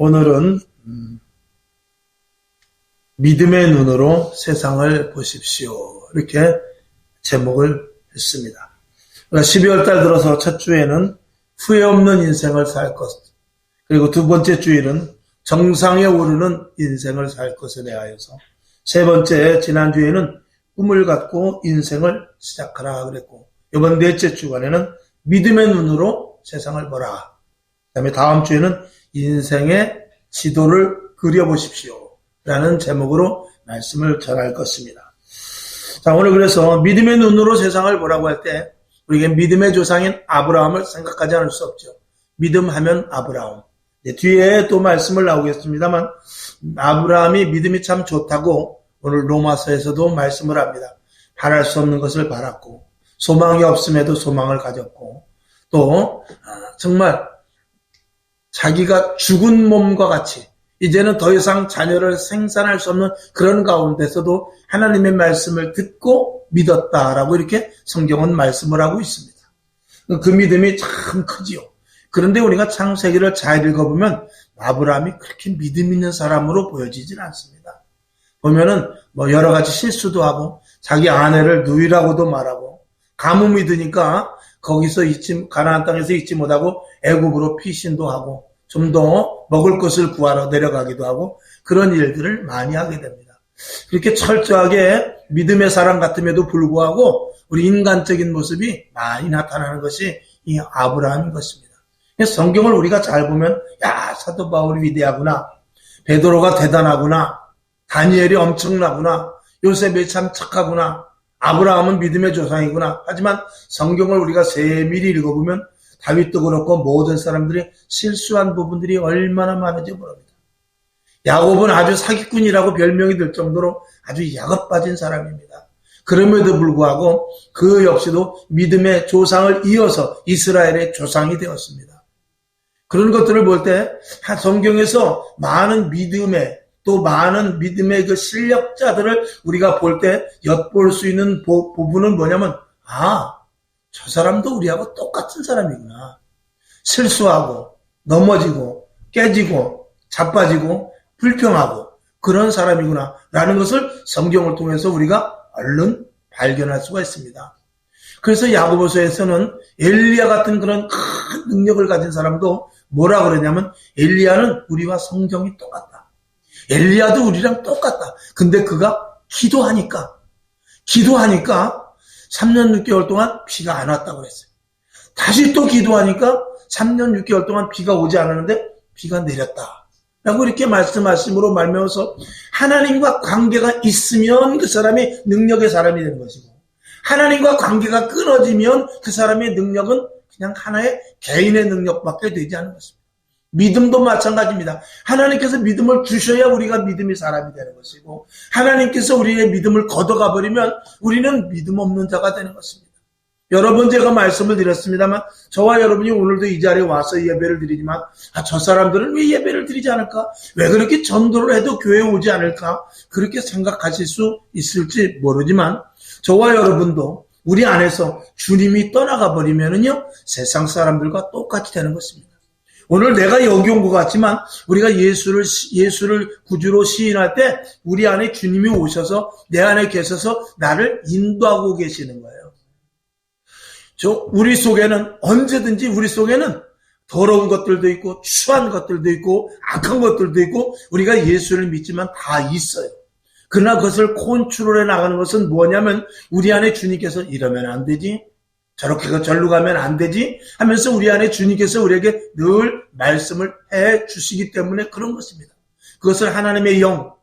오늘은 믿음의 눈으로 세상을 보십시오. 이렇게 제목을 했습니다. 12월 달 들어서 첫 주에는 후회 없는 인생을 살 것, 그리고 두 번째 주일은 정상에 오르는 인생을 살 것에 대하여서, 세 번째 지난주에는 꿈을 갖고 인생을 시작하라 그랬고, 이번 넷째 주간에는 믿음의 눈으로 세상을 보라. 그 다음에 다음 주에는 인생의 지도를 그려보십시오 라는 제목으로 말씀을 전할 것입니다. 자, 오늘 그래서 믿음의 눈으로 세상을 보라고 할 때 우리에게 믿음의 조상인 아브라함을 생각하지 않을 수 없죠. 믿음하면 아브라함. 뒤에 또 말씀을 나오겠습니다만 아브라함이 믿음이 참 좋다고 오늘 로마서에서도 말씀을 합니다. 바랄 수 없는 것을 바랐고 소망이 없음에도 소망을 가졌고 또 정말 자기가 죽은 몸과 같이 이제는 더 이상 자녀를 생산할 수 없는 그런 가운데서도 하나님의 말씀을 듣고 믿었다라고 이렇게 성경은 말씀을 하고 있습니다. 그 믿음이 참 크지요. 그런데 우리가 창세기를 잘 읽어보면 아브라함이 그렇게 믿음 있는 사람으로 보여지진 않습니다. 보면은 여러 가지 실수도 하고 자기 아내를 누이라고도 말하고 가뭄이 드니까 거기서 가나안 땅에서 있지 못하고 애굽으로 피신도 하고 좀 더 먹을 것을 구하러 내려가기도 하고 그런 일들을 많이 하게 됩니다. 그렇게 철저하게 믿음의 사람 같음에도 불구하고 우리 인간적인 모습이 많이 나타나는 것이 이 아브라함인 것입니다. 성경을 우리가 잘 보면 야, 사도 바울이 위대하구나, 베드로가 대단하구나, 다니엘이 엄청나구나, 요셉이 참 착하구나, 아브라함은 믿음의 조상이구나. 하지만 성경을 우리가 세밀히 읽어보면 다윗도 그렇고 모든 사람들이 실수한 부분들이 얼마나 많은지 모릅니다. 야곱은 아주 사기꾼이라고 별명이 들 정도로 아주 야곱 빠진 사람입니다. 그럼에도 불구하고 그 역시도 믿음의 조상을 이어서 이스라엘의 조상이 되었습니다. 그런 것들을 볼 때 성경에서 많은 믿음의 또 많은 믿음의 그 실력자들을 우리가 볼 때 엿볼 수 있는 부분은 뭐냐면 저 사람도 우리하고 똑같은 사람이구나. 실수하고 넘어지고 깨지고 자빠지고 불평하고 그런 사람이구나 라는 것을 성경을 통해서 우리가 얼른 발견할 수가 있습니다. 그래서 야고보서에서는 엘리야 같은 그런 큰 능력을 가진 사람도 뭐라 그러냐면 엘리야는 우리와 성정이 똑같다. 엘리야도 우리랑 똑같다. 근데 그가 기도하니까 3년 6개월 동안 비가 안 왔다고 했어요. 다시 또 기도하니까 3년 6개월 동안 비가 오지 않았는데 비가 내렸다 라고 이렇게 말씀하심으로 말미암아서 하나님과 관계가 있으면 그 사람이 능력의 사람이 되는 것이고 하나님과 관계가 끊어지면 그 사람의 능력은 그냥 하나의 개인의 능력밖에 되지 않는 것입니다. 믿음도 마찬가지입니다. 하나님께서 믿음을 주셔야 우리가 믿음의 사람이 되는 것이고 하나님께서 우리의 믿음을 걷어가 버리면 우리는 믿음 없는 자가 되는 것입니다. 여러 번 제가 말씀을 드렸습니다만 저와 여러분이 오늘도 이 자리에 와서 예배를 드리지만 저 사람들은 왜 예배를 드리지 않을까? 왜 그렇게 전도를 해도 교회에 오지 않을까? 그렇게 생각하실 수 있을지 모르지만 저와 여러분도 우리 안에서 주님이 떠나가 버리면은요 세상 사람들과 똑같이 되는 것입니다. 오늘 내가 여기 온 것 같지만 우리가 예수를 구주로 시인할 때 우리 안에 주님이 오셔서 내 안에 계셔서 나를 인도하고 계시는 거예요. 우리 속에는 언제든지 우리 속에는 더러운 것들도 있고 추한 것들도 있고 악한 것들도 있고 우리가 예수를 믿지만 다 있어요. 그러나 그것을 컨트롤해 나가는 것은 뭐냐면 우리 안에 주님께서 이러면 안 되지, 저렇게 절로 가면 안 되지 하면서 우리 안에 주님께서 우리에게 늘 말씀을 해 주시기 때문에 그런 것입니다. 그것을 하나님의 영,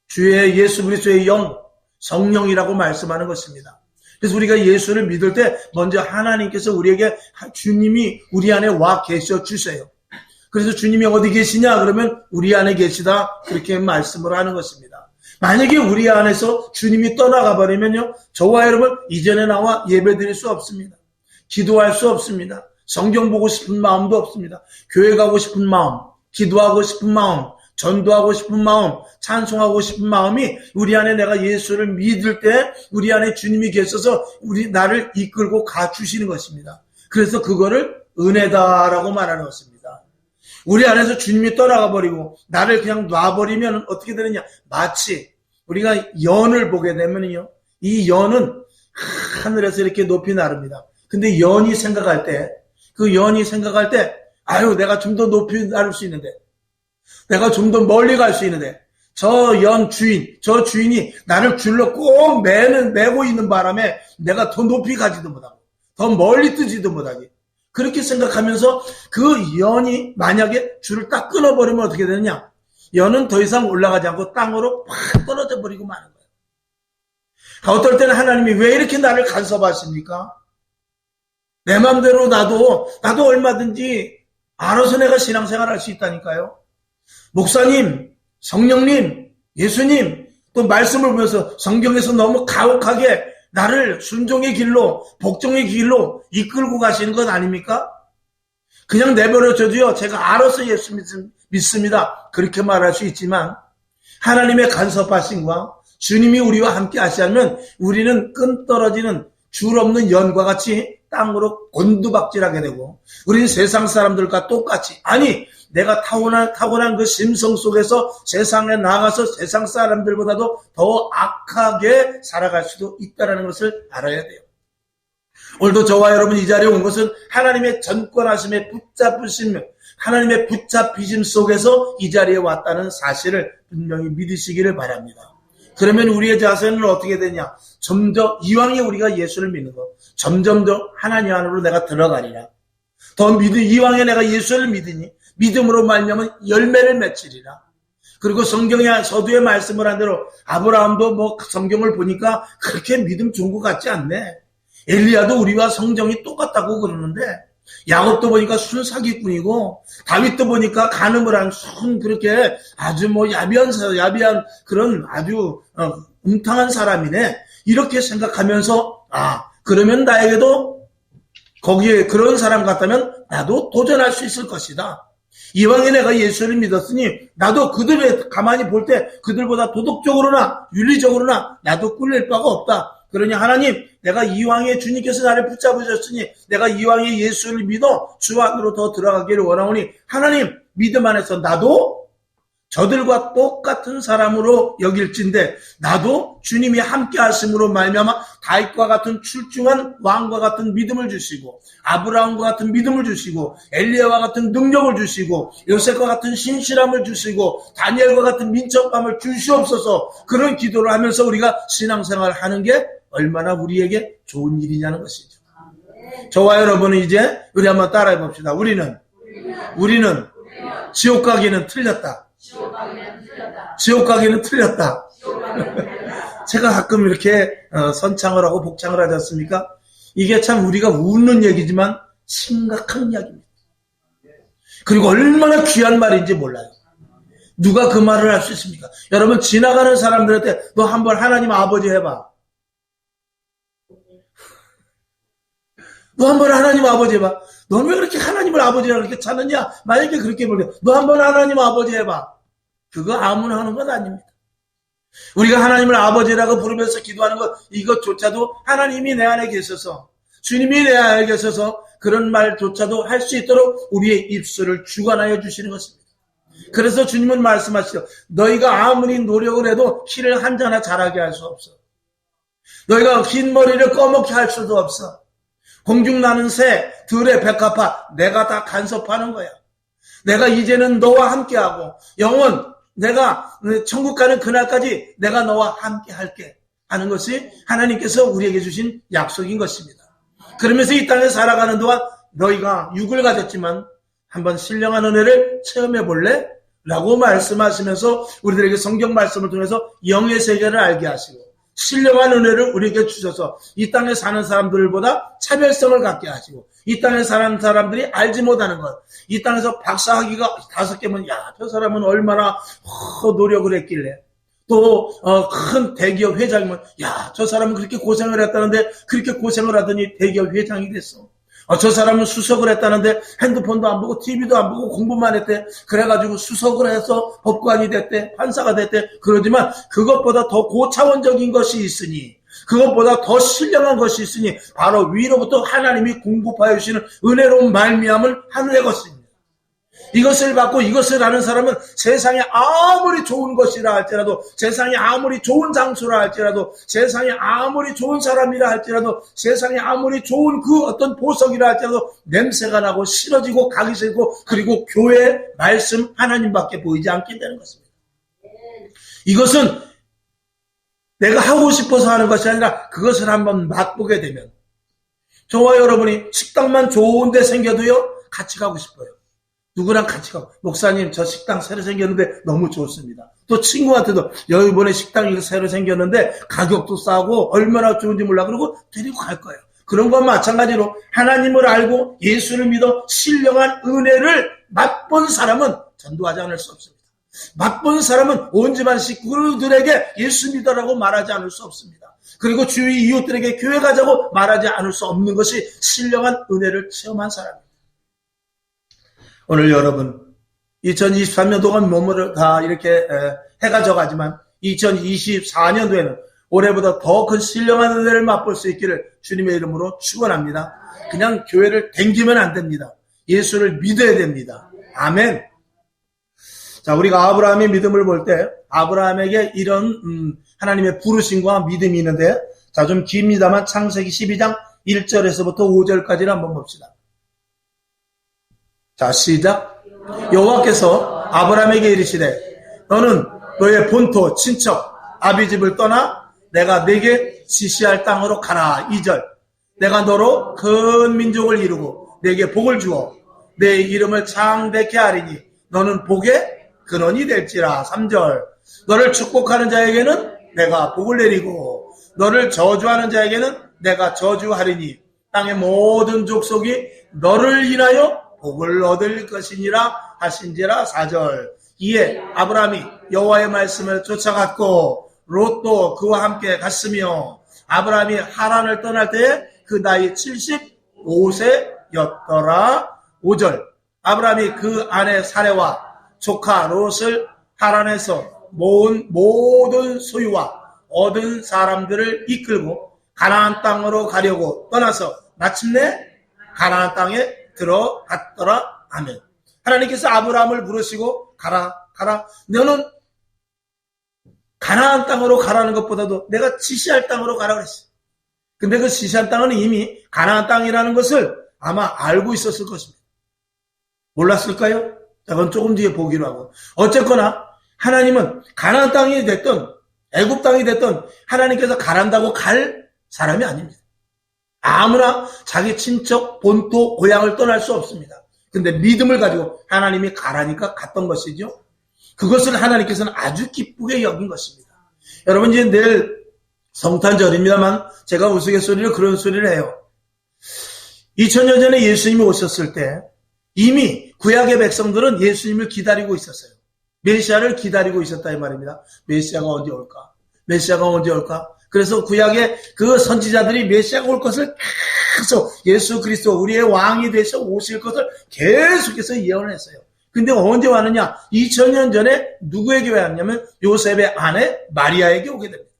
주의 예수 그리스도의 영, 성령이라고 말씀하는 것입니다. 그래서 우리가 예수를 믿을 때 먼저 하나님께서 우리에게 주님이 우리 안에 와 계셔 주세요. 그래서 주님이 어디 계시냐 그러면 우리 안에 계시다 그렇게 말씀을 하는 것입니다. 만약에 우리 안에서 주님이 떠나가 버리면요 저와 여러분 이전에 나와 예배 드릴 수 없습니다. 기도할 수 없습니다. 성경 보고 싶은 마음도 없습니다. 교회 가고 싶은 마음, 기도하고 싶은 마음, 전도하고 싶은 마음, 찬송하고 싶은 마음이 우리 안에 내가 예수를 믿을 때 우리 안에 주님이 계셔서 나를 이끌고 가주시는 것입니다. 그래서 그거를 은혜다라고 말하는 것입니다. 우리 안에서 주님이 떠나가 버리고 나를 그냥 놔버리면 어떻게 되느냐? 마치 우리가 연을 보게 되면요, 이 연은 하늘에서 이렇게 높이 나릅니다. 근데 연이 생각할 때, 아유, 내가 좀 더 높이 나를 수 있는데, 내가 좀 더 멀리 갈 수 있는데, 저 주인이 나를 줄로 꼭 매고 있는 바람에 내가 더 높이 가지도 못하고, 더 멀리 뜨지도 못하게. 그렇게 생각하면서 그 연이 만약에 줄을 딱 끊어버리면 어떻게 되느냐? 연은 더 이상 올라가지 않고 땅으로 팍 떨어져 버리고 마는 거예요. 어떨 때는 하나님이 왜 이렇게 나를 간섭하십니까? 내 마음대로 나도 얼마든지 알아서 내가 신앙생활 할 수 있다니까요. 목사님, 성령님, 예수님, 또 말씀을 보면서 성경에서 너무 가혹하게 나를 순종의 길로, 복종의 길로 이끌고 가시는 것 아닙니까? 그냥 내버려줘도요, 제가 알아서 예수 믿습니다. 그렇게 말할 수 있지만, 하나님의 간섭하심과 주님이 우리와 함께 하시면 우리는 끈 떨어지는 줄 없는 연과 같이 땅으로 곤두박질하게 되고, 우리는 세상 사람들과 똑같이, 아니, 내가 타고난 그 심성 속에서 세상에 나가서 세상 사람들보다도 더 악하게 살아갈 수도 있다는 것을 알아야 돼요. 오늘도 저와 여러분 이 자리에 온 것은 하나님의 전권하심에 붙잡으심, 하나님의 붙잡히심 속에서 이 자리에 왔다는 사실을 분명히 믿으시기를 바랍니다. 그러면 우리의 자세는 어떻게 되냐? 점점 이왕에 우리가 예수를 믿는 것, 점점 더 하나님 안으로 내가 들어가리라. 이왕에 내가 예수를 믿으니 믿음으로 말미암아 열매를 맺으리라. 그리고 성경의 서두에 말씀을 한 대로 아브라함도 성경을 보니까 그렇게 믿음 좋은 것 같지 않네. 엘리야도 우리와 성정이 똑같다고 그러는데, 야곱도 보니까 순사기꾼이고, 다윗도 보니까 간음을 한 그렇게 아주 야비한 그런 아주 음탕한 사람이네. 이렇게 생각하면서, 그러면 나에게도 거기에 그런 사람 같다면 나도 도전할 수 있을 것이다. 이왕에 내가 예수를 믿었으니 나도 그들의 가만히 볼 때 그들보다 도덕적으로나 윤리적으로나 나도 꿀릴 바가 없다. 그러니 하나님, 내가 이왕에 주님께서 나를 붙잡으셨으니 내가 이왕에 예수를 믿어 주 안으로 더 들어가기를 원하오니 하나님, 믿음 안에서 나도 저들과 똑같은 사람으로 여길진데 나도 주님이 함께 하심으로 말미암아 다윗과 같은 출중한 왕과 같은 믿음을 주시고, 아브라함과 같은 믿음을 주시고, 엘리야와 같은 능력을 주시고, 요셉과 같은 신실함을 주시고, 다니엘과 같은 민첩함을 주시옵소서. 그런 기도를 하면서 우리가 신앙생활을 하는 게 얼마나 우리에게 좋은 일이냐는 것이죠. 저와 여러분은 이제 우리 한번 따라해 봅시다. 우리는 지옥 가기는 틀렸다. 지옥 가기는 틀렸다. 제가 가끔 이렇게 선창을 하고 복창을 하지 않습니까? 이게 참 우리가 웃는 얘기지만 심각한 이야기입니다. 그리고 얼마나 귀한 말인지 몰라요. 누가 그 말을 할 수 있습니까? 여러분, 지나가는 사람들한테 너 한번 하나님 아버지 해봐. 너 한번 하나님 아버지 해봐. 너는 왜 그렇게 하나님을 아버지라고 그렇게 찾느냐? 만약에 그렇게 볼래, 너 한번 하나님 아버지 해봐. 그거 아무나 하는 건 아닙니다. 우리가 하나님을 아버지라고 부르면서 기도하는 것, 이것조차도 하나님이 내 안에 계셔서, 주님이 내 안에 계셔서 그런 말조차도 할 수 있도록 우리의 입술을 주관하여 주시는 것입니다. 그래서 주님은 말씀하시죠. 너희가 아무리 노력을 해도 키를 한 자나 자라게 할 수 없어. 너희가 긴 머리를 꺼먹게 할 수도 없어. 공중 나는 새, 들의 백합화, 내가 다 간섭하는 거야. 내가 이제는 너와 함께하고 영원 내가 천국 가는 그날까지 내가 너와 함께 할게 하는 것이 하나님께서 우리에게 주신 약속인 것입니다. 그러면서 이 땅에 살아가는 동안 너희가 육을 가졌지만 한번 신령한 은혜를 체험해 볼래? 라고 말씀하시면서 우리들에게 성경 말씀을 통해서 영의 세계를 알게 하시고 신령한 은혜를 우리에게 주셔서 이 땅에 사는 사람들보다 차별성을 갖게 하시고 이 땅에 사는 사람들이 알지 못하는 것, 이 땅에서 박사학위가 5개면 저 사람은 얼마나 노력을 했길래, 또 큰 대기업 회장이면 저 사람은 그렇게 고생을 했다는데 그렇게 고생을 하더니 대기업 회장이 됐어. 저 사람은 수석을 했다는데 핸드폰도 안 보고 TV도 안 보고 공부만 했대. 그래가지고 수석을 해서 법관이 됐대, 판사가 됐대. 그러지만 그것보다 더 고차원적인 것이 있으니, 그것보다 더 신령한 것이 있으니 바로 위로부터 하나님이 공급하여 주시는 은혜로운 말미암을 하늘의 것입니다. 이것을 받고 이것을 아는 사람은 세상에 아무리 좋은 것이라 할지라도, 세상에 아무리 좋은 장소라 할지라도, 세상에 아무리 좋은 사람이라 할지라도, 세상에 아무리 좋은 그 어떤 보석이라 할지라도 냄새가 나고 싫어지고 가기 싫고, 그리고 교회 말씀 하나님밖에 보이지 않게 되는 것입니다. 이것은 내가 하고 싶어서 하는 것이 아니라 그것을 한번 맛보게 되면, 저와 여러분이 식당만 좋은 데 생겨도요, 같이 가고 싶어요. 누구랑 같이 가고, 목사님 저 식당 새로 생겼는데 너무 좋습니다. 또 친구한테도 이번에 식당이 새로 생겼는데 가격도 싸고 얼마나 좋은지 몰라, 그러고 데리고 갈 거예요. 그런 건 마찬가지로 하나님을 알고 예수를 믿어 신령한 은혜를 맛본 사람은 전도하지 않을 수 없습니다. 맛본 사람은 온 집안 식구들에게 예수 믿어라고 말하지 않을 수 없습니다. 그리고 주위 이웃들에게 교회 가자고 말하지 않을 수 없는 것이 신령한 은혜를 체험한 사람입니다. 오늘 여러분, 2023년 동안 몸을 다 이렇게 해가 져가지만 2024년도에는 올해보다 더 큰 신령한 은혜를 맛볼 수 있기를 주님의 이름으로 축원합니다. 그냥 교회를 댕기면 안 됩니다. 예수를 믿어야 됩니다. 아멘. 자, 우리가 아브라함의 믿음을 볼 때 아브라함에게 이런 하나님의 부르심과 믿음이 있는데, 자, 좀 깁니다만 창세기 12장 1절에서부터 5절까지를 한번 봅시다. 자, 시작. 여호와께서 아브라함에게 이르시되 너는 너의 본토 친척 아비집을 떠나 내가 네게 지시할 땅으로 가라. 2절. 내가 너로 큰 민족을 이루고 네게 복을 주어 내 이름을 창대케 하리니 너는 복의 근원이 될지라. 3절. 너를 축복하는 자에게는 내가 복을 내리고 너를 저주하는 자에게는 내가 저주하리니 땅의 모든 족속이 너를 인하여 복을 얻을 것이니라 하신지라. 4절. 이에 아브라함이 여호와의 말씀을 쫓아갔고 롯도 그와 함께 갔으며 아브라함이 하란을 떠날 때에 그 나이 75세였더라. 5절. 아브라함이 그 아내 사레와 조카 롯을 하란에서 모은 모든 소유와 얻은 사람들을 이끌고 가나안 땅으로 가려고 떠나서 마침내 가나안 땅에 들어갔더라. 아멘. 하나님께서 아브라함을 부르시고 가라. 너는 가나안 땅으로 가라는 것보다도 내가 지시할 땅으로 가라 그랬어요. 근데 그 지시한 땅은 이미 가나안 땅이라는 것을 아마 알고 있었을 것입니다. 몰랐을까요? 그건 조금 뒤에 보기로 하고. 어쨌거나 하나님은 가나안 땅이 됐든 애굽 땅이 됐든 하나님께서 가란다고 갈 사람이 아닙니다. 아무나 자기 친척, 본토, 고향을 떠날 수 없습니다. 근데 믿음을 가지고 하나님이 가라니까 갔던 것이죠. 그것을 하나님께서는 아주 기쁘게 여긴 것입니다. 여러분, 이제 내일 성탄절입니다만 제가 우스갯소리로 그런 소리를 해요. 2000년 전에 예수님이 오셨을 때 이미 구약의 백성들은 예수님을 기다리고 있었어요. 메시아를 기다리고 있었다 이 말입니다. 메시아가 언제 올까? 메시아가 언제 올까? 그래서 구약의 그 선지자들이 메시아가 올 것을 계속 예수 그리스도 우리의 왕이 되셔 오실 것을 계속해서 예언했어요. 근데 언제 왔느냐? 2000년 전에 누구에게 왔냐면 요셉의 아내 마리아에게 오게 됩니다.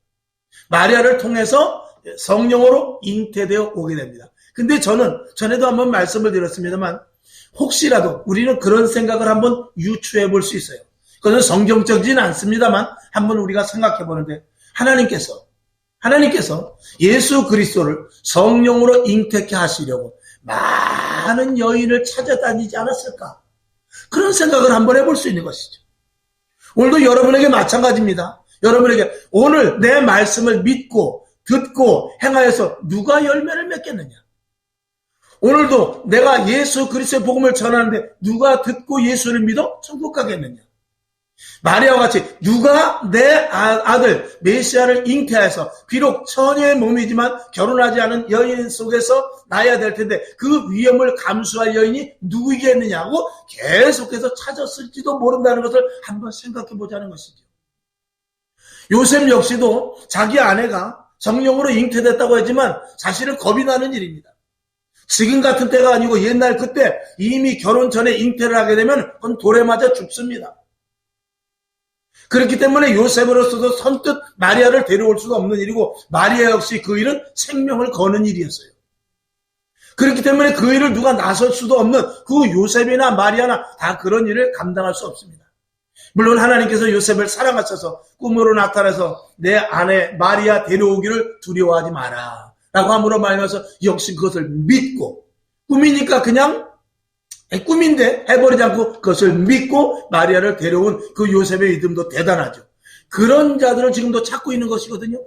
마리아를 통해서 성령으로 잉태되어 오게 됩니다. 근데 저는 전에도 한번 말씀을 드렸습니다만 혹시라도 우리는 그런 생각을 한번 유추해 볼 수 있어요. 그것은 성경적이진 않습니다만 한번 우리가 생각해 보는데 하나님께서 예수 그리스도를 성령으로 잉태케 하시려고 많은 여인을 찾아다니지 않았을까? 그런 생각을 한번 해볼 수 있는 것이죠. 오늘도 여러분에게 마찬가지입니다. 여러분에게 오늘 내 말씀을 믿고 듣고 행하여서 누가 열매를 맺겠느냐? 오늘도 내가 예수 그리스도의 복음을 전하는데 누가 듣고 예수를 믿어 천국 가겠느냐? 마리아와 같이 누가 내 아들 메시아를 잉태해서 비록 처녀의 몸이지만 결혼하지 않은 여인 속에서 나야 될 텐데 그 위험을 감수할 여인이 누구이겠느냐고 계속해서 찾았을지도 모른다는 것을 한번 생각해 보자는 것이죠. 요셉 역시도 자기 아내가 성령으로 잉태됐다고 했지만 사실은 겁이 나는 일입니다. 지금 같은 때가 아니고 옛날 그때 이미 결혼 전에 잉태를 하게 되면 그건 돌에 맞아 죽습니다. 그렇기 때문에 요셉으로서도 선뜻 마리아를 데려올 수가 없는 일이고 마리아 역시 그 일은 생명을 거는 일이었어요. 그렇기 때문에 그 일을 누가 나설 수도 없는 그 요셉이나 마리아나 다 그런 일을 감당할 수 없습니다. 물론 하나님께서 요셉을 사랑하셔서 꿈으로 나타나서 내 아내 마리아 데려오기를 두려워하지 마라 라고 함으로 말하면서 역시 그것을 믿고, 꿈이니까 그냥 꿈인데 해버리지 않고 그것을 믿고 마리아를 데려온 그 요셉의 믿음도 대단하죠. 그런 자들을 지금도 찾고 있는 것이거든요.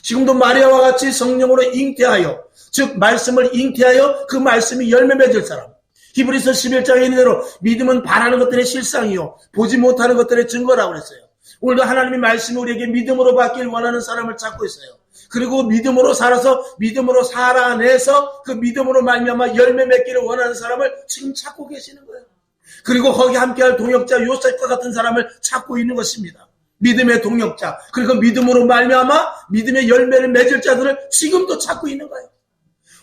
지금도 마리아와 같이 성령으로 잉태하여, 즉 말씀을 잉태하여 그 말씀이 열매 맺을 사람. 히브리서 11장에 있는 대로 믿음은 바라는 것들의 실상이요 보지 못하는 것들의 증거라고 그랬어요. 오늘도 하나님의 말씀이 우리에게 믿음으로 받길 원하는 사람을 찾고 있어요. 그리고 믿음으로 살아서 믿음으로 살아내서 그 믿음으로 말미암아 열매 맺기를 원하는 사람을 지금 찾고 계시는 거예요. 그리고 거기 함께할 동역자 요셉과 같은 사람을 찾고 있는 것입니다. 믿음의 동역자, 그리고 믿음으로 말미암아 믿음의 열매를 맺을 자들을 지금도 찾고 있는 거예요.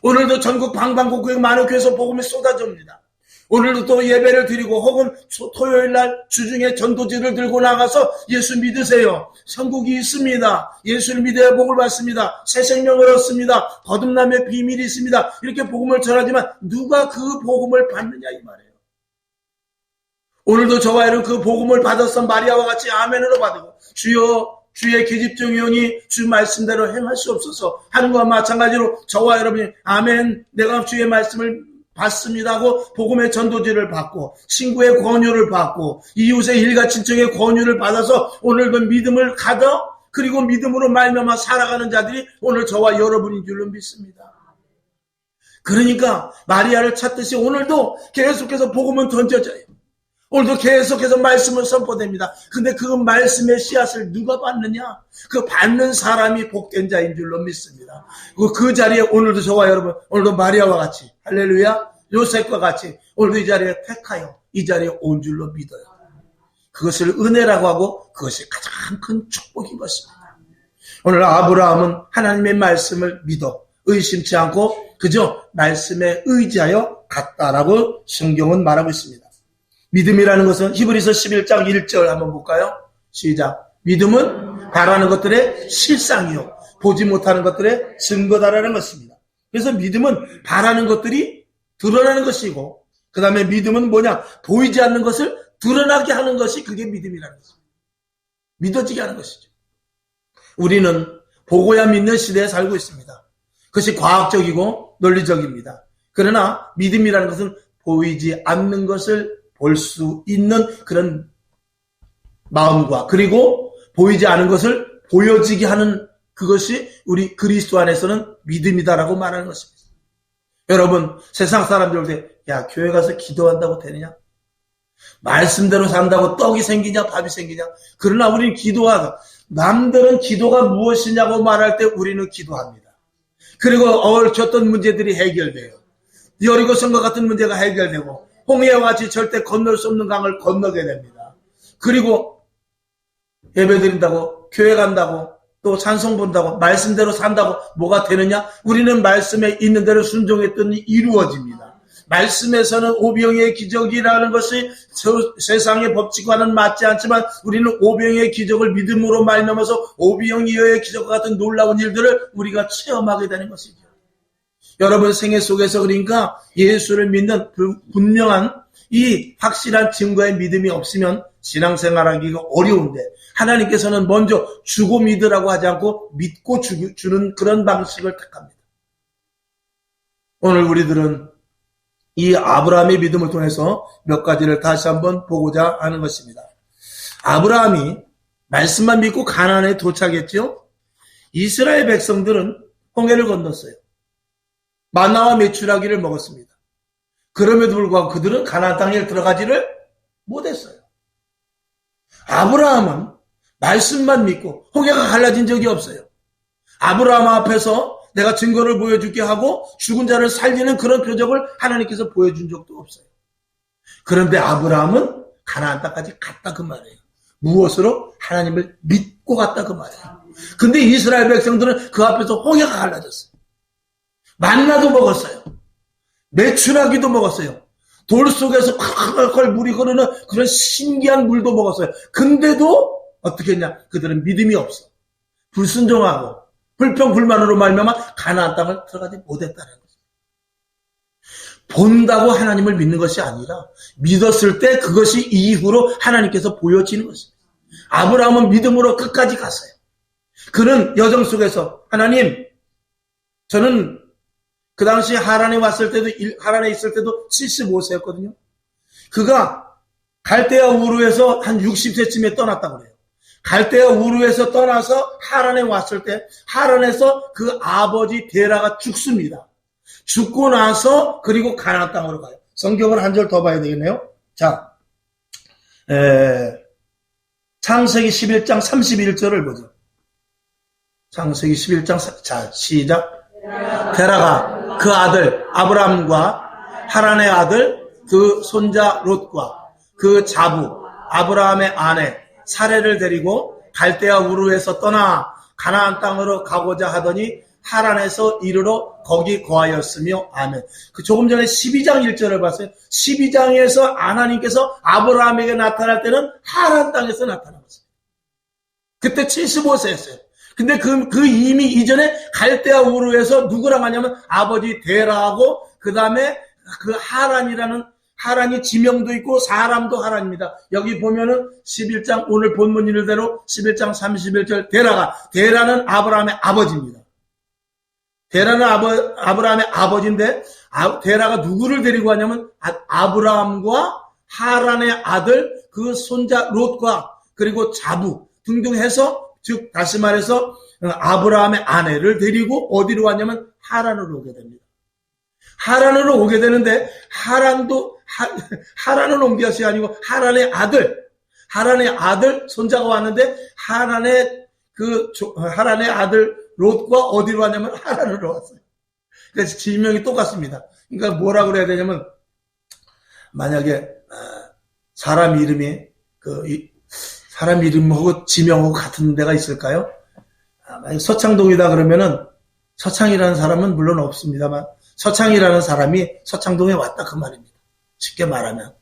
오늘도 전국 방방곡곡에 많은 교회에서 복음이 쏟아집니다. 오늘도 또 예배를 드리고 혹은 토요일날 주중에 전도지를 들고 나가서 예수 믿으세요. 천국이 있습니다. 예수를 믿어야 복을 받습니다. 새 생명을 얻습니다. 거듭남의 비밀이 있습니다. 이렇게 복음을 전하지만 누가 그 복음을 받느냐 이 말이에요. 오늘도 저와 여러분 그 복음을 받았던 마리아와 같이 아멘으로 받고 주여 주의 계집종이오니 주 말씀대로 행할 수 없어서 하는 것과 마찬가지로 저와 여러분이 아멘 내가 주의 말씀을 받습니다 하고 복음의 전도지를 받고 친구의 권유를 받고 이웃의 일가 친척의 권유를 받아서 오늘도 믿음을 가져 그리고 믿음으로 말미암아 살아가는 자들이 오늘 저와 여러분인 줄로 믿습니다. 그러니까 마리아를 찾듯이 오늘도 계속해서 복음은 던져져요. 오늘도 계속해서 말씀을 선포됩니다. 근데 그 말씀의 씨앗을 누가 받느냐? 그 받는 사람이 복된 자인 줄로 믿습니다. 그 자리에 오늘도 저와 여러분, 오늘도 마리아와 같이, 할렐루야, 요셉과 같이 오늘도 이 자리에 택하여 이 자리에 온 줄로 믿어요. 그것을 은혜라고 하고 그것이 가장 큰 축복인 것입니다. 오늘 아브라함은 하나님의 말씀을 믿어 의심치 않고 그저 말씀에 의지하여 갔다라고 성경은 말하고 있습니다. 믿음이라는 것은 히브리서 11장 1절 한번 볼까요? 시작. 믿음은 바라는 것들의 실상이요 보지 못하는 것들의 증거다라는 것입니다. 그래서 믿음은 바라는 것들이 드러나는 것이고 그 다음에 믿음은 뭐냐? 보이지 않는 것을 드러나게 하는 것이 그게 믿음이라는 것입니다. 믿어지게 하는 것이죠. 우리는 보고야 믿는 시대에 살고 있습니다. 그것이 과학적이고 논리적입니다. 그러나 믿음이라는 것은 보이지 않는 것을 볼 수 있는 그런 마음과 그리고 보이지 않은 것을 보여지게 하는 그것이 우리 그리스도 안에서는 믿음이다라고 말하는 것입니다. 여러분 세상 사람들한테 야 교회 가서 기도한다고 되느냐? 말씀대로 산다고 떡이 생기냐 밥이 생기냐? 그러나 우리는 기도하다. 남들은 기도가 무엇이냐고 말할 때 우리는 기도합니다. 그리고 얽혔던 문제들이 해결돼요. 여리고성과 같은 문제가 해결되고 홍해와 같이 절대 건널 수 없는 강을 건너게 됩니다. 그리고 예배 드린다고 교회 간다고 또 찬송 본다고 말씀대로 산다고 뭐가 되느냐? 우리는 말씀에 있는 대로 순종했더니 이루어집니다. 말씀에서는 오병이의 기적이라는 것이 세상의 법칙과는 맞지 않지만 우리는 오병이의 기적을 믿음으로 말미암아서 오병이어의 기적과 같은 놀라운 일들을 우리가 체험하게 되는 것이죠. 여러분 생애 속에서 그러니까 예수를 믿는 분명한 이 확실한 증거의 믿음이 없으면 신앙생활하기가 어려운데 하나님께서는 먼저 주고 믿으라고 하지 않고 믿고 주는 그런 방식을 택합니다. 오늘 우리들은 이 아브라함의 믿음을 통해서 몇 가지를 다시 한번 보고자 하는 것입니다. 아브라함이 말씀만 믿고 가나안에 도착했죠. 이스라엘 백성들은 홍해를 건넜어요. 만나와 메추라기를 먹었습니다. 그럼에도 불구하고 그들은 가나안 땅에 들어가지를 못했어요. 아브라함은 말씀만 믿고 홍해가 갈라진 적이 없어요. 아브라함 앞에서 내가 증거를 보여줄게 하고 죽은 자를 살리는 그런 표적을 하나님께서 보여준 적도 없어요. 그런데 아브라함은 가나안 땅까지 갔다 그 말이에요. 무엇으로? 하나님을 믿고 갔다 그 말이에요. 근데 이스라엘 백성들은 그 앞에서 홍해가 갈라졌어요. 만나도 먹었어요. 메추라기도 먹었어요. 돌 속에서 컬컬 물이 흐르는 그런 신기한 물도 먹었어요. 근데도 어떻게 했냐? 그들은 믿음이 없어. 불순종하고 불평불만으로 말미암아 가나안 땅을 들어가지 못했다는 거죠. 본다고 하나님을 믿는 것이 아니라 믿었을 때 그것이 이후로 하나님께서 보여지는 것입니다. 아브라함은 믿음으로 끝까지 갔어요. 그는 여정 속에서 하나님, 저는 그 당시 하란에 왔을 때도, 하란에 있을 때도 75세였거든요. 그가 갈대아 우르에서 한 60세쯤에 떠났다고 그래요. 갈대아 우르에서 떠나서 하란에 왔을 때 하란에서 그 아버지 데라가 죽습니다. 죽고 나서 그리고 가나안 땅으로 가요. 성경을 한 절 더 봐야 되겠네요. 자, 창세기 11장 31절을 보죠. 창세기 11장, 자, 시작. 데라가 그 아들 아브람과 하란의 아들 그 손자 롯과 그 자부 아브라함의 아내 사레를 데리고 갈대아 우르에서 떠나 가나안 땅으로 가고자 하더니 하란에서 이르러 거기 거하였으며 아멘. 그 조금 전에 12장 1절을 봤어요. 12장에서 하나님께서 아브라함에게 나타날 때는 하란 땅에서 나타난 것입니다. 그때 75세였어요. 근데 그 이미 이전에 갈대아 우르에서 누구랑 하냐면 아버지 데라하고 그 다음에 그 하란이 지명도 있고 사람도 하란입니다. 여기 보면은 11장 오늘 본문 일대로 11장 31절 데라는 아브라함의 아버지입니다. 데라는 아브라함의 아버지인데 데라가 누구를 데리고 가냐면 아브라함과 하란의 아들 그 손자 롯과 그리고 자부 등등 해서 즉 다시 말해서 아브라함의 아내를 데리고 어디로 왔냐면 하란으로 오게 됩니다. 하란으로 오게 되는데 하란을 온 것이 아니고 하란의 아들 손자가 왔는데 하란의 아들 롯과 어디로 왔냐면 하란으로 왔어요. 그래서 지명이 똑같습니다. 그러니까 뭐라고 그래야 되냐면 만약에 사람 이름하고 지명하고 같은 데가 있을까요? 만약 서창동이다 그러면은 서창이라는 사람은 물론 없습니다만 서창이라는 사람이 서창동에 왔다 그 말입니다. 쉽게 말하면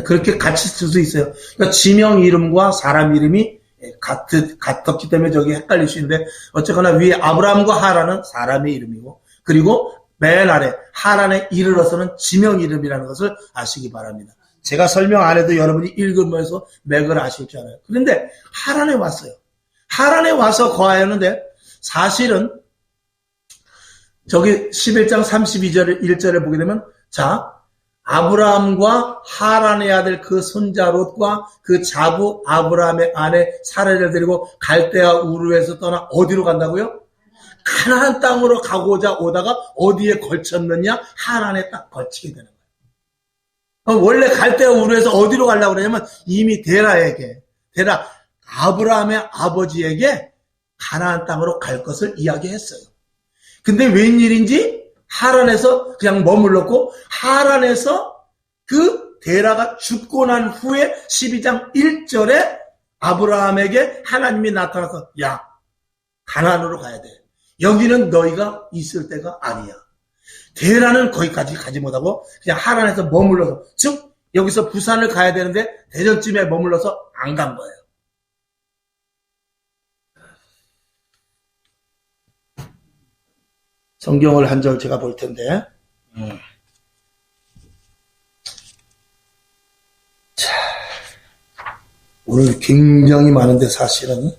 그렇게 같이 쓸 수 있어요. 그러니까 지명 이름과 사람 이름이 같았기 때문에 저기 헷갈릴 수 있는데 어쨌거나 위에 아브라함과 하란은 사람의 이름이고 그리고 맨 아래 하란에 이르러서는 지명 이름이라는 것을 아시기 바랍니다. 제가 설명 안 해도 여러분이 읽으면서 맥을 아실 줄 알아요. 그런데 하란에 왔어요. 하란에 와서 거하였는데 사실은 저기 11장 32절 1절에 보게 되면 자 아브라함과 하란의 아들 그 손자 롯과 그 자부 아브라함의 아내 사레를 데리고 갈대아 우르에서 떠나 어디로 간다고요? 가나안 땅으로 가고자 오다가 어디에 걸쳤느냐? 하란에 딱 걸치게 되는 거예요. 원래 갈대아 우르에서 어디로 가려고 그러냐면 이미 데라 아브라함의 아버지에게 가나안 땅으로 갈 것을 이야기했어요. 근데 웬일인지 하란에서 그냥 머물렀고 하란에서 그 데라가 죽고 난 후에 12장 1절에 아브라함에게 하나님이 나타나서 야 가나안으로 가야 돼. 여기는 너희가 있을 때가 아니야. 데라는 거기까지 가지 못하고 그냥 하란에서 머물러서 즉 여기서 부산을 가야 되는데 대전쯤에 머물러서 안 간 거예요. 성경을 한 절 제가 볼 텐데 자, 오늘 굉장히 많은데 사실은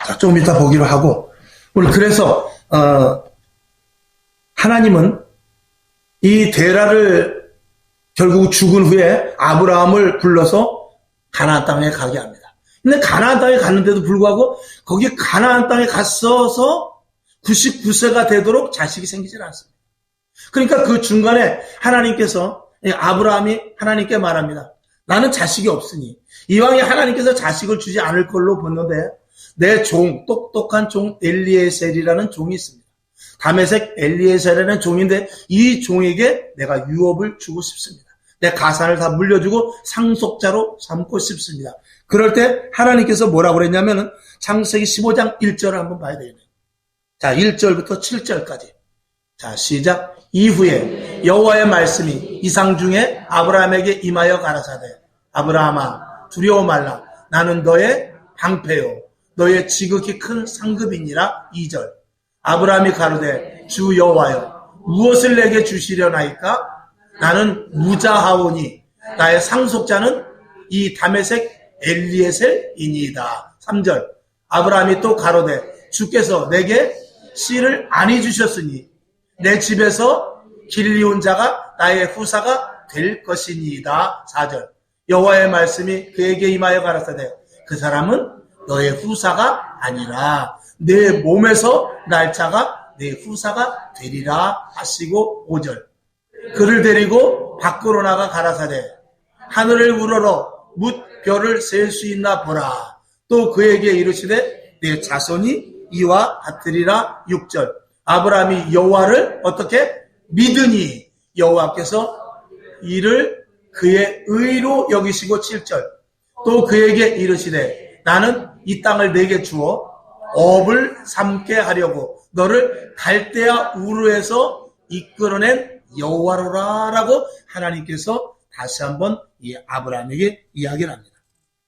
자, 조금 이따 보기로 하고 오늘 그래서 하나님은 이 데라를 결국 죽은 후에 아브라함을 불러서 가나안 땅에 가게 합니다. 근데 가나안 땅에 갔는데도 불구하고 거기 가나안 땅에 갔어서 99세가 되도록 자식이 생기질 않습니다. 그러니까 그 중간에 하나님께서 아브라함이 하나님께 말합니다. 나는 자식이 없으니 이왕에 하나님께서 자식을 주지 않을 걸로 보는데 내 똑똑한 종 엘리에셀이라는 종이 있습니다. 다메섹 엘리에셀이라는 종인데 이 종에게 내가 유업을 주고 싶습니다. 내 가산을 다 물려주고 상속자로 삼고 싶습니다. 그럴 때 하나님께서 뭐라고 그랬냐면은 창세기 15장 1절을 한번 봐야 되겠네요. 자, 1절부터 7절까지. 자, 시작. 이후에 여호와의 말씀이 이상 중에 아브라함에게 임하여 가라사대 아브라함아 두려워 말라. 나는 너의 방패요 너의 지극히 큰 상급이니라. 2절. 아브라함이 가로되 주 여호와여 무엇을 내게 주시려나이까? 나는 무자하오니 나의 상속자는 이 다메섹 엘리에셀이니이다. 3절 아브라함이 또 가로되 주께서 내게 씨를 아니 주셨으니 내 집에서 길리온 자가 나의 후사가 될 것이니이다. 4절 여호와의 말씀이 그에게 임하여 가라사대 그 사람은 너의 후사가 아니라 내 몸에서 날 자가 내 후사가 되리라 하시고 5절 그를 데리고 밖으로 나가 가라사대 하늘을 우러러 뭇 별을 셀 수 있나 보라. 또 그에게 이르시되 내 자손이 이와 같으리라. 6절 아브라함이 여호와를 어떻게 믿으니 여호와께서 이를 그의 의로 여기시고 7절 또 그에게 이르시되 나는 이 땅을 내게 주어 업을 삼게 하려고 너를 갈대아 우르에서 이끌어낸 여호와로라 라고 하나님께서 다시 한번 이 아브라함에게 이야기를 합니다.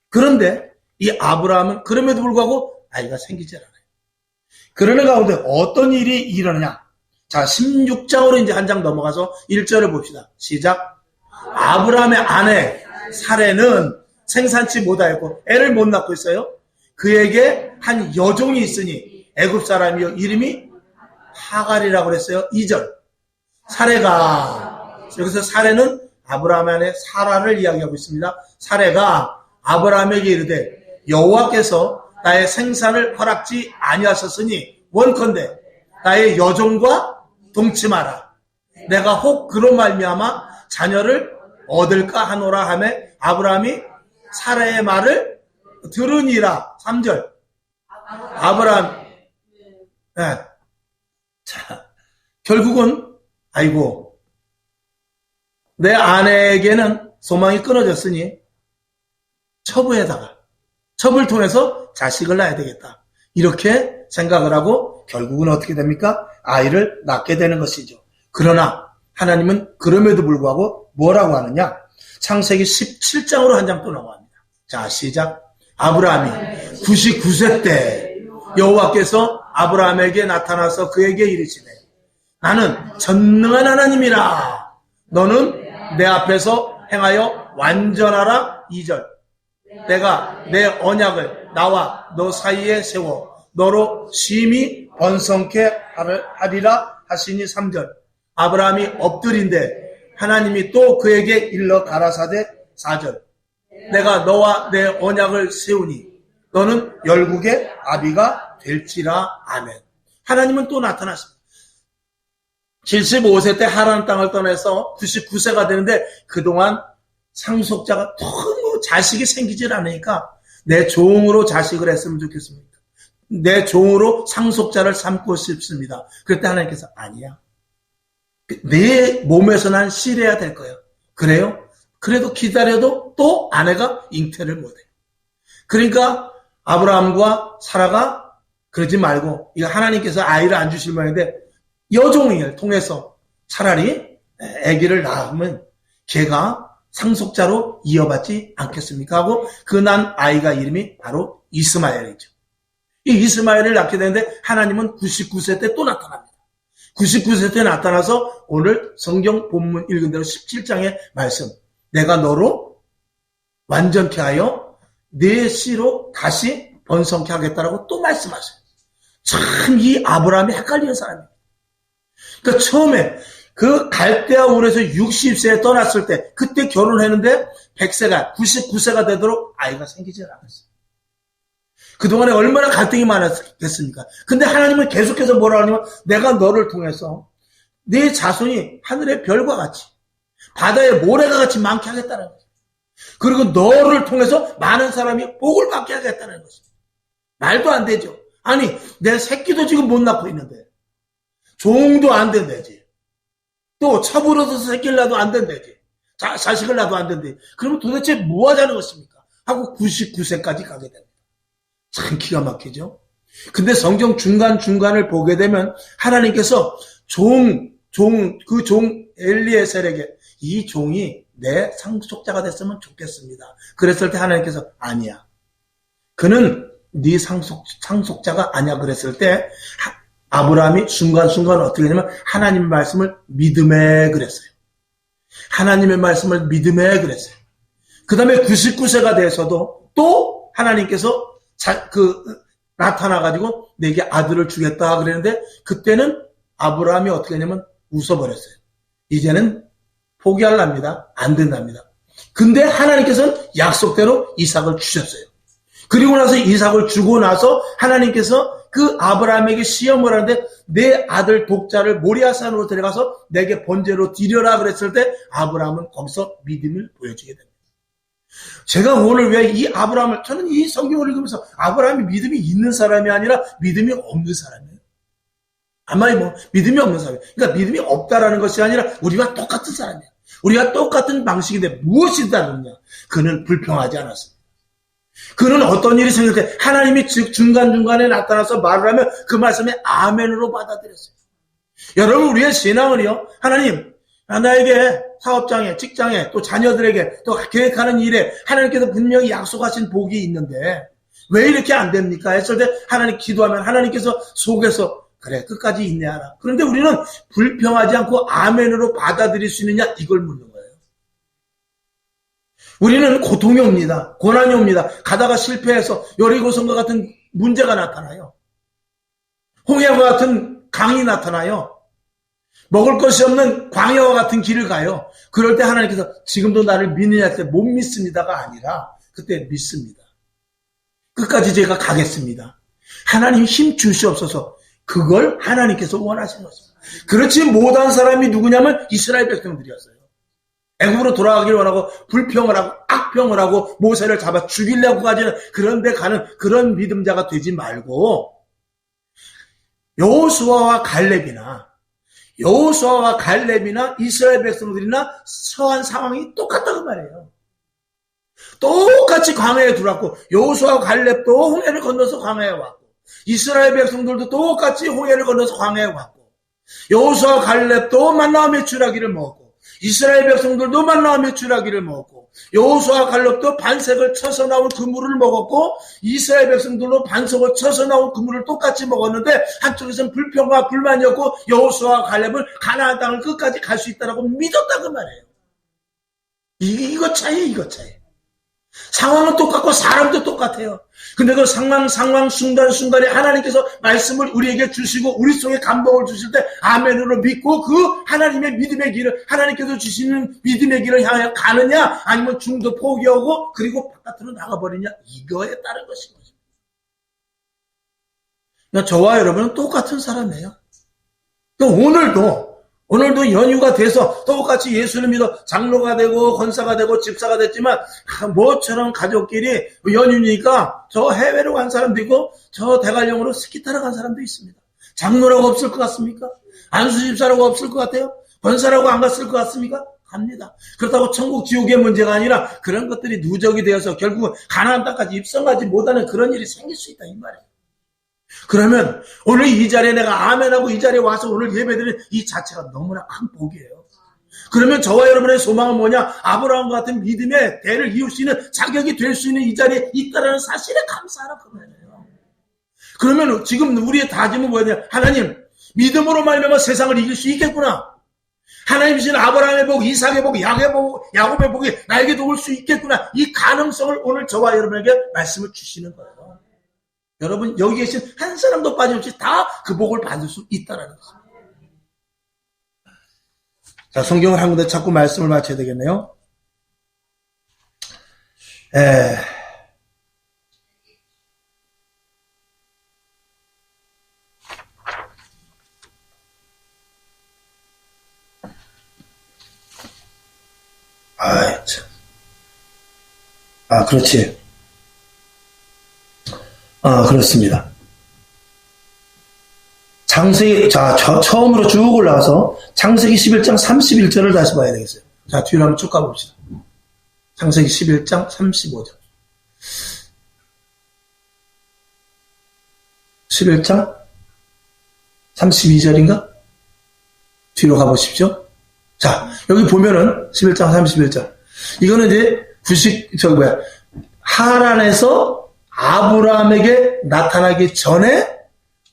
그런데 이 아브라함은 그럼에도 불구하고 아이가 생기질 않아요. 그러는 가운데 어떤 일이 일어나냐? 자, 16장으로 이제 한 장 넘어가서 1절을 봅시다. 시작. 아브라함의 아내 사레는 생산치 못하였고 애를 못 낳고 있어요. 그에게 한 여종이 있으니 애굽 사람이요 이름이 하갈이라고 그랬어요. 2절 사레가 여기서 사레는 아브라함의 아내 사라를 이야기하고 있습니다. 사레가 아브라함에게 이르되 여호와께서 나의 생산을 허락지 아니하셨으니 원컨대 나의 여종과 동침하라. 내가 혹 그로 말미암아 자녀를 얻을까 하노라 하매 아브라함이 사라의 말을 들으니라. 3절 아브라함 네. 자, 결국은 아이고 내 아내에게는 소망이 끊어졌으니 첩을 통해서 자식을 낳아야 되겠다. 이렇게 생각을 하고 결국은 어떻게 됩니까? 아이를 낳게 되는 것이죠. 그러나 하나님은 그럼에도 불구하고 뭐라고 하느냐? 창세기 17장으로 한 장 또 넘어갑니다. 자, 시작. 아브라함이 99세 때 여호와께서 아브라함에게 나타나서 그에게 이르시되 나는 전능한 하나님이라. 너는 내 앞에서 행하여 완전하라. 2절 내가 내 언약을 나와 너 사이에 세워 너로 심히 번성케 하리라 하시니. 3절 아브라함이 엎드린데 하나님이 또 그에게 일러 가라사대. 4절 내가 너와 내 언약을 세우니 너는 열국의 아비가 될지라. 아멘. 하나님은 또 나타났습니다. 75세 때 하란 땅을 떠나서 99세가 되는데 그동안 상속자가 너무 자식이 생기질 않으니까 내 종으로 자식을 했으면 좋겠습니다. 내 종으로 상속자를 삼고 싶습니다. 그때 하나님께서 아니야. 내 몸에서 난 씨래야 될 거예요. 그래요? 그래도 기다려도 또 아내가 잉태를 못해. 그러니까 아브라함과 사라가 그러지 말고 이거 하나님께서 아이를 안 주실 모양인데 여종을 통해서 차라리 아기를 낳으면 걔가 상속자로 이어받지 않겠습니까? 하고 그 난 아이가 이름이 바로 이스마엘이죠. 이 이스마엘을 낳게 되는데 하나님은 99세 때 또 나타납니다. 99세 때 나타나서 오늘 성경 본문 읽은 대로 17장의 말씀 내가 너로 완전케 하여 내 씨로 다시 번성케 하겠다라고 또 말씀하셔요. 참 이 아브라함이 헷갈리는 사람이에요. 그러니까 처음에 그 갈대아 울에서 60세에 떠났을 때 그때 결혼했는데 100세가 99세가 되도록 아이가 생기지 않았어요. 그동안에 얼마나 갈등이 많았겠습니까? 근데 하나님은 계속해서 뭐라 하냐면 내가 너를 통해서 네 자손이 하늘의 별과 같이 바다의 모래가 같이 많게 하겠다는 거죠. 그리고 너를 통해서 많은 사람이 복을 받게 하겠다는 것입니다. 말도 안 되죠. 아니 내 새끼도 지금 못 낳고 있는데 종도 안 된다지. 또 첩을 얻어서 새끼를 낳아도 안 된다지. 자식을 낳아도 안 된다지. 그러면 도대체 뭐 하자는 것입니까? 하고 99세까지 가게 됩니다. 참 기가 막히죠. 근데 성경 중간중간을 보게 되면 하나님께서 그 종 엘리에셀에게 이 종이 내 상속자가 됐으면 좋겠습니다. 그랬을 때 하나님께서 아니야. 그는 네 상속자가 아니야. 그랬을 때 아브라함이 순간순간 어떻게 되냐면 하나님 말씀을 믿음에 그랬어요. 하나님의 말씀을 믿음에 그랬어요. 그 다음에 99세가 돼서도 또 하나님께서 나타나가지고 내게 아들을 주겠다 그랬는데 그때는 아브라함이 어떻게 했냐면 웃어버렸어요. 이제는 포기하랍니다. 안 된답니다. 근데 하나님께서는 약속대로 이삭을 주셨어요. 그리고 나서 이삭을 주고 나서 하나님께서 그 아브라함에게 시험을 하는데 내 아들 독자를 모리아산으로 데려가서 내게 번제로 드려라 그랬을 때 아브라함은 거기서 믿음을 보여주게 됩니다. 제가 오늘 왜 이 아브라함을, 저는 이 성경을 읽으면서 아브라함이 믿음이 있는 사람이 아니라 믿음이 없는 사람이에요. 아마 믿음이 없는 사람이에요. 그러니까 믿음이 없다라는 것이 아니라 우리와 똑같은 사람이에요. 우리가 똑같은 방식인데 무엇이 다르냐? 그는 불평하지 않았습니다. 그는 어떤 일이 생길 때 하나님이 중간중간에 나타나서 말을 하면 그 말씀에 아멘으로 받아들였어요. 여러분, 우리의 신앙은요, 하나님, 나에게 사업장에, 직장에, 또 자녀들에게, 또 계획하는 일에 하나님께서 분명히 약속하신 복이 있는데 왜 이렇게 안 됩니까? 했을 때 하나님 기도하면 하나님께서 속에서 그래, 끝까지 인내하라. 그런데 우리는 불평하지 않고 아멘으로 받아들일 수 있느냐? 이걸 묻는 거예요. 우리는 고통이 옵니다. 고난이 옵니다. 가다가 실패해서 여리고성과 같은 문제가 나타나요. 홍해와 같은 강이 나타나요. 먹을 것이 없는 광야와 같은 길을 가요. 그럴 때 하나님께서 지금도 나를 믿느냐 할 때 못 믿습니다가 아니라 그때 믿습니다. 끝까지 제가 가겠습니다. 하나님 힘 주시옵소서. 그걸 하나님께서 원하시는 것입니다. 그렇지 못한 사람이 누구냐면 이스라엘 백성들이었어요. 애굽으로 돌아가기를 원하고 불평을 하고 악평을 하고 모세를 잡아 죽이려고까지는 그런데 가는 그런 믿음자가 되지 말고 여호수아와 갈렙이나 이스라엘 백성들이나 처한 상황이 똑같다고 말해요. 똑같이 광야에 들어왔고 여호수아와 갈렙도 홍해를 건너서 광야에 왔고 이스라엘 백성들도 똑같이 홍해를 건너서 광야에 왔고 여호수아와 갈렙도 만나와 메추라기를 먹었고 이스라엘 백성들도 만나와 메추라기를 먹었고 여호수아와 갈렙도 반석을 쳐서 나온 그물을 먹었고 이스라엘 백성들도 반석을 쳐서 나온 그물을 똑같이 먹었는데 한쪽에서는 불평과 불만이었고 여호수아와 갈렙은 가나안 땅을 끝까지 갈 수 있다고 믿었다고 말해요. 이거 차이. 상황은 똑같고 사람도 똑같아요. 근데 그 상황 순간순간에 하나님께서 말씀을 우리에게 주시고 우리 속에 감동을 주실 때 아멘으로 믿고 그 하나님의 믿음의 길을 하나님께서 주시는 믿음의 길을 향해 가느냐 아니면 중도 포기하고 그리고 바깥으로 나가버리냐 이거에 따른 것인 거죠. 그러니까 저와 여러분은 똑같은 사람이에요. 그러니까 오늘도 연휴가 돼서 똑같이 예수를 믿어 장로가 되고 권사가 되고 집사가 됐지만 뭐처럼 가족끼리 연휴니까 저 해외로 간 사람도 있고 저 대관령으로 스키 타러 간 사람도 있습니다. 장로라고 없을 것 같습니까? 안수 집사라고 없을 것 같아요? 권사라고 안 갔을 것 같습니까? 갑니다. 그렇다고 천국 지옥의 문제가 아니라 그런 것들이 누적이 되어서 결국은 가나안 땅까지 입성하지 못하는 그런 일이 생길 수 있다 이 말이에요. 그러면 오늘 이 자리에 내가 아멘하고 이 자리에 와서 오늘 예배드리는 이 자체가 너무나 큰 복이에요. 그러면 저와 여러분의 소망은 뭐냐? 아브라함과 같은 믿음의 대를 이을 수 있는 자격이 될 수 있는 이 자리에 있다는 사실에 감사하라 그 말이에요. 그러면 지금 우리의 다짐은 뭐냐? 하나님 믿음으로 말미암아 세상을 이길 수 있겠구나. 하나님 주신 아브라함의 복, 이삭의 복, 야곱의 복이 나에게도 올 수 있겠구나. 이 가능성을 오늘 저와 여러분에게 말씀을 주시는 거예요. 여러분 여기 계신 한 사람도 빠짐없이 다 그 복을 받을 수 있다는 것입니다. 자, 성경을 한 군데 찾고 말씀을 마쳐야 되겠네요. 그렇지. 그렇습니다. 창세기, 처음으로 쭉 올라가서 창세기 11장 31절을 다시 봐야 되겠어요. 자, 뒤로 한번 쭉 가봅시다. 창세기 11장 35절. 11장 32절인가? 뒤로 가보십시오. 자, 여기 보면은 11장 31절. 이거는 이제 하란에서 아브라함에게 나타나기 전에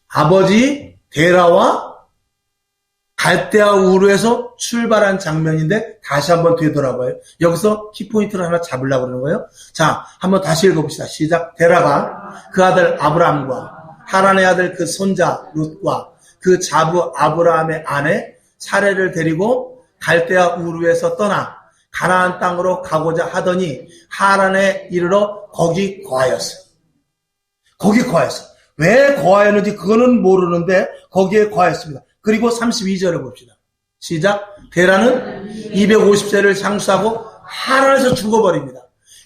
아버지 데라와 갈대아 우르에서 출발한 장면인데 다시 한번 되돌아봐요. 여기서 키포인트를 하나 잡으려고 그러는 거예요. 자, 한번 다시 읽어봅시다. 시작. 데라가 그 아들 아브라함과 하란의 아들 그 손자 룻과 그 자부 아브라함의 아내 사레를 데리고 갈대아 우르에서 떠나 가나안 땅으로 가고자 하더니 하란에 이르러 거기 거하였어요. 거기 거하였어요. 왜 거하였는지 그거는 모르는데 거기에 거하였습니다. 그리고 32절을 봅시다. 시작. 데라는 250세를 장수하고 하란에서 죽어버립니다.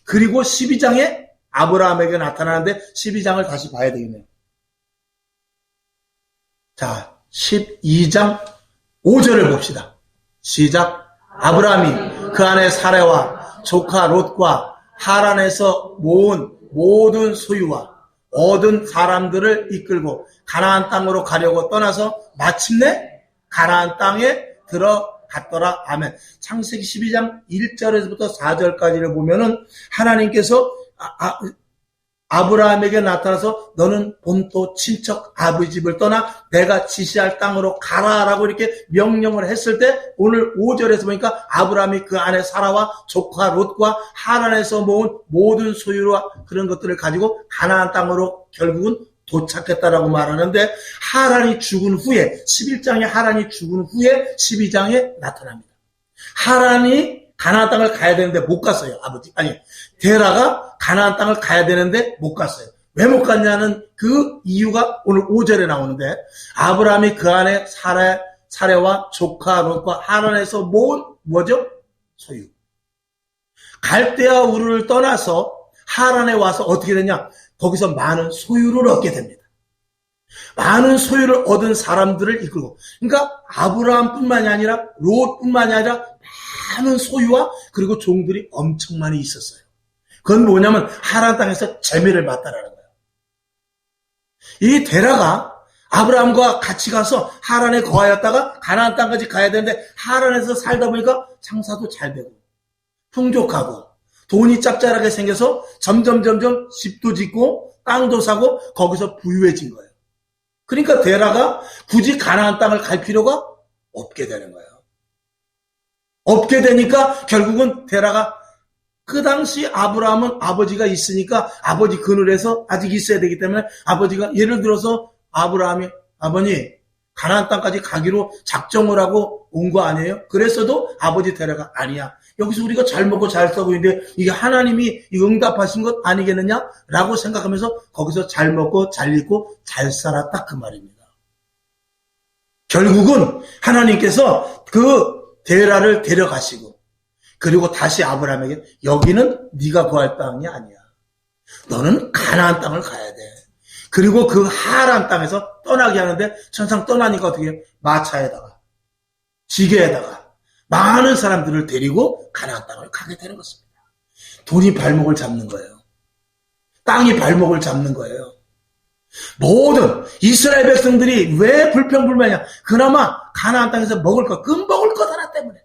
그리고 12장에 아브라함에게 나타나는데 12장을 다시 봐야 되겠네요. 자, 12장 5절을 봅시다. 시작. 아브라함이 그 아내 사레와 조카 롯과 하란에서 모은 모든 소유와 얻은 사람들을 이끌고 가나안 땅으로 가려고 떠나서 마침내 가나안 땅에 들어갔더라. 아멘. 창세기 12장 1절에서부터 4절까지를 보면은 하나님께서 아브라함에게 나타나서 너는 본토 친척 아버지 집을 떠나 내가 지시할 땅으로 가라라고 이렇게 명령을 했을 때 오늘 5절에서 보니까 아브라함이 그 아내 사라와 조카 롯과 하란에서 모은 모든 소유와 그런 것들을 가지고 가나안 땅으로 결국은 도착했다라고 말하는데 하란이 죽은 후에 11장에 하란이 죽은 후에 12장에 나타납니다. 하란이 가나안 땅을 가야 되는데 못 갔어요. 데라가 가나안 땅을 가야 되는데 못 갔어요. 왜 못 갔냐는 그 이유가 오늘 5절에 나오는데 아브라함이 그 안에 사레와 조카 롯과 하란에서 모은 뭐죠? 소유. 갈대아 우르를 떠나서 하란에 와서 어떻게 되냐? 거기서 많은 소유를 얻게 됩니다. 많은 소유를 얻은 사람들을 이끌고 그러니까 아브라함뿐만이 아니라 롯뿐만이 아니라 많은 소유와 그리고 종들이 엄청 많이 있었어요. 그건 뭐냐면 하란 땅에서 재미를 봤다라는 거예요. 이 데라가 아브라함과 같이 가서 하란에 거하였다가 가나안 땅까지 가야 되는데 하란에서 살다 보니까 장사도 잘 되고 풍족하고 돈이 짭짤하게 생겨서 점점 집도 짓고 땅도 사고 거기서 부유해진 거예요. 그러니까 데라가 굳이 가나안 땅을 갈 필요가 없게 되는 거예요. 없게 되니까 결국은 데라가 그 당시 아브라함은 아버지가 있으니까 아버지 그늘에서 아직 있어야 되기 때문에 아버지가 예를 들어서 아브라함이 아버님 가나안 땅까지 가기로 작정을 하고 온 거 아니에요? 그랬어도 아버지 데라가 아니야. 여기서 우리가 잘 먹고 잘 살고 있는데 이게 하나님이 응답하신 것 아니겠느냐? 라고 생각하면서 거기서 잘 먹고 잘 입고 잘 살았다 그 말입니다. 결국은 하나님께서 그 데라를 데려가시고 그리고 다시 아브라함에게 여기는 네가 거할 땅이 아니야. 너는 가나안 땅을 가야 돼. 그리고 그 하란 땅에서 떠나게 하는데 천상 떠나니까 어떻게 해요? 마차에다가 지게에다가 많은 사람들을 데리고 가나안 땅을 가게 되는 것입니다. 돈이 발목을 잡는 거예요. 땅이 발목을 잡는 거예요. 모든 이스라엘 백성들이 왜 불평불만이냐? 그나마 가나안 땅에서 먹을 것, 먹을 것 하나 때문에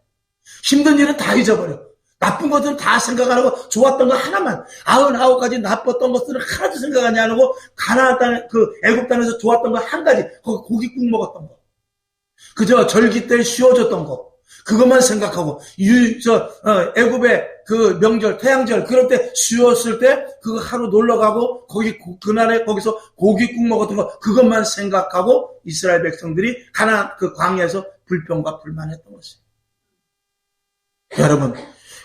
힘든 일은 다 잊어버려. 나쁜 것은 다 생각 안 하고 좋았던 거 하나만 99가지 나빴던 것들은 하나도 생각 안 하고 가나안 땅, 애굽 땅에서 좋았던 거 한 가지 거기 고깃국 먹었던 거 그저 절기 때 쉬어졌던 거 그것만 생각하고 애굽의 그 명절 태양절 그럴 때 쉬었을 때 그거 하루 놀러 가고 거기 그날에 거기서 고깃국 먹었던 거 그것만 생각하고 이스라엘 백성들이 가나안 그 광야에서 불평과 불만했던 것이에요. 여러분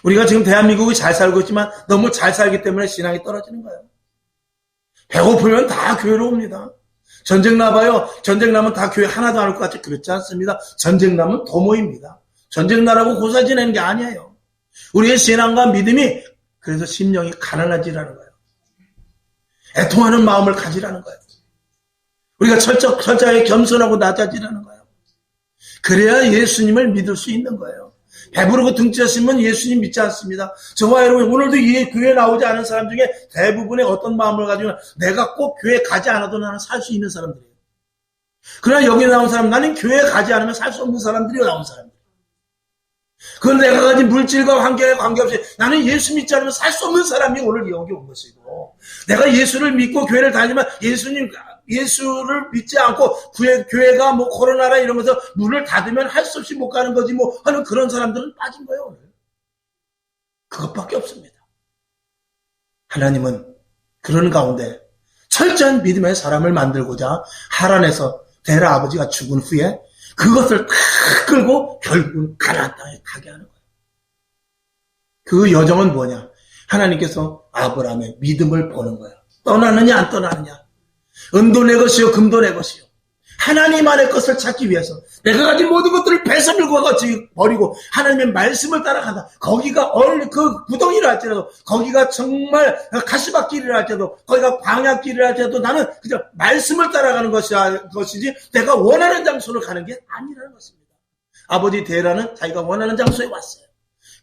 우리가 지금 대한민국이 잘 살고 있지만 너무 잘 살기 때문에 신앙이 떨어지는 거예요. 배고프면 다 교회로 옵니다. 전쟁 나봐요. 전쟁 나면 다 교회 하나도 안 올 것 같지? 그렇지 않습니다. 전쟁 나면 더 모입니다. 전쟁 나라고 고사 지내는 게 아니에요. 우리의 신앙과 믿음이 그래서 심령이 가난해지라는 거예요. 애통하는 마음을 가지라는 거예요. 우리가 철저하게 겸손하고 낮아지라는 거예요. 그래야 예수님을 믿을 수 있는 거예요. 배부르고 등치하시면 예수님 믿지 않습니다. 저와 여러분 오늘도 이 교회 나오지 않은 사람 중에 대부분의 어떤 마음을 가지고 내가 꼭 교회 가지 않아도 나는 살 수 있는 사람들이에요. 그러나 여기 나온 사람 나는 교회 가지 않으면 살 수 없는 사람들이 나온 사람들. 그건 내가 가진 물질과 환경에 관계없이 나는 예수 믿지 않으면 살 수 없는 사람이 오늘 여기 온 것이고 내가 예수를 믿고 교회를 다니면 예수님 예수를 믿지 않고 교회가 뭐 코로나라 이러면서 문을 닫으면 할 수 없이 못 가는 거지 뭐 하는 그런 사람들은 빠진 거예요, 오늘. 그것밖에 없습니다. 하나님은 그런 가운데 철저한 믿음의 사람을 만들고자 하란에서 데라 아버지가 죽은 후에 그것을 다 끌고 결국은 가나안 땅에 가게 하는 거예요. 그 여정은 뭐냐? 하나님께서 아브라함의 믿음을 보는 거예요. 떠나느냐 안 떠나느냐. 은도 내 것이요 금도 내 것이요. 하나님 안의 것을 찾기 위해서 내가 가진 모든 것들을 배설물과 같이 버리고 하나님의 말씀을 따라간다. 거기가 그 구덩이를 할지라도, 거기가 정말 가시밭길을 할지라도, 거기가 광야길을 할지라도 나는 그냥 말씀을 따라가는 것이지 내가 원하는 장소로 가는 게 아니라는 것입니다. 아버지 데라는 자기가 원하는 장소에 왔어요.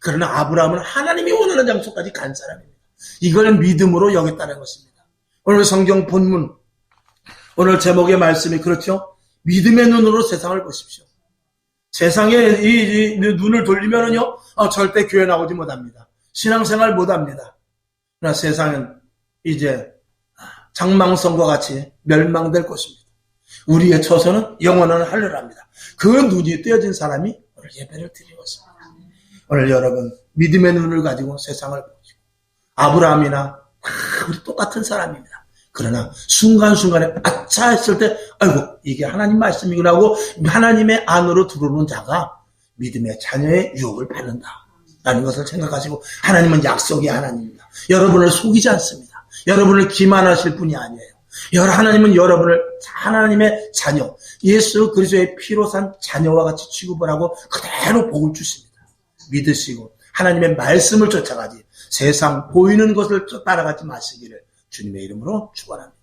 그러나 아브라함은 하나님이 원하는 장소까지 간 사람입니다. 이걸 믿음으로 여겼다는 것입니다. 오늘 성경 본문, 오늘 제목의 말씀이 그렇죠? 믿음의 눈으로 세상을 보십시오. 세상에 이 눈을 돌리면은요, 절대 교회 나오지 못합니다. 신앙생활 못합니다. 그러나 세상은 이제 장망성과 같이 멸망될 것입니다. 우리의 처소는 영원한 하늘랍니다. 그 눈이 떼어진 사람이 오늘 예배를 드리고 있습니다. 오늘 여러분 믿음의 눈을 가지고 세상을 보시고 아브라함이나 다 우리 똑같은 사람입니다. 그러나 순간순간에 아차 했을 때 아이고 이게 하나님 말씀이구나 하고 하나님의 안으로 들어오는 자가 믿음의 자녀의 유혹을 받는다라는 것을 생각하시고 하나님은 약속의 하나님입니다. 여러분을 속이지 않습니다. 여러분을 기만하실 분이 아니에요. 하나님은 여러분을 하나님의 자녀, 예수 그리스도의 피로 산 자녀와 같이 취급을 하고 그대로 복을 주십니다. 믿으시고 하나님의 말씀을 쫓아가지 세상 보이는 것을 따라가지 마시기를 주님의 이름으로 축원합니다.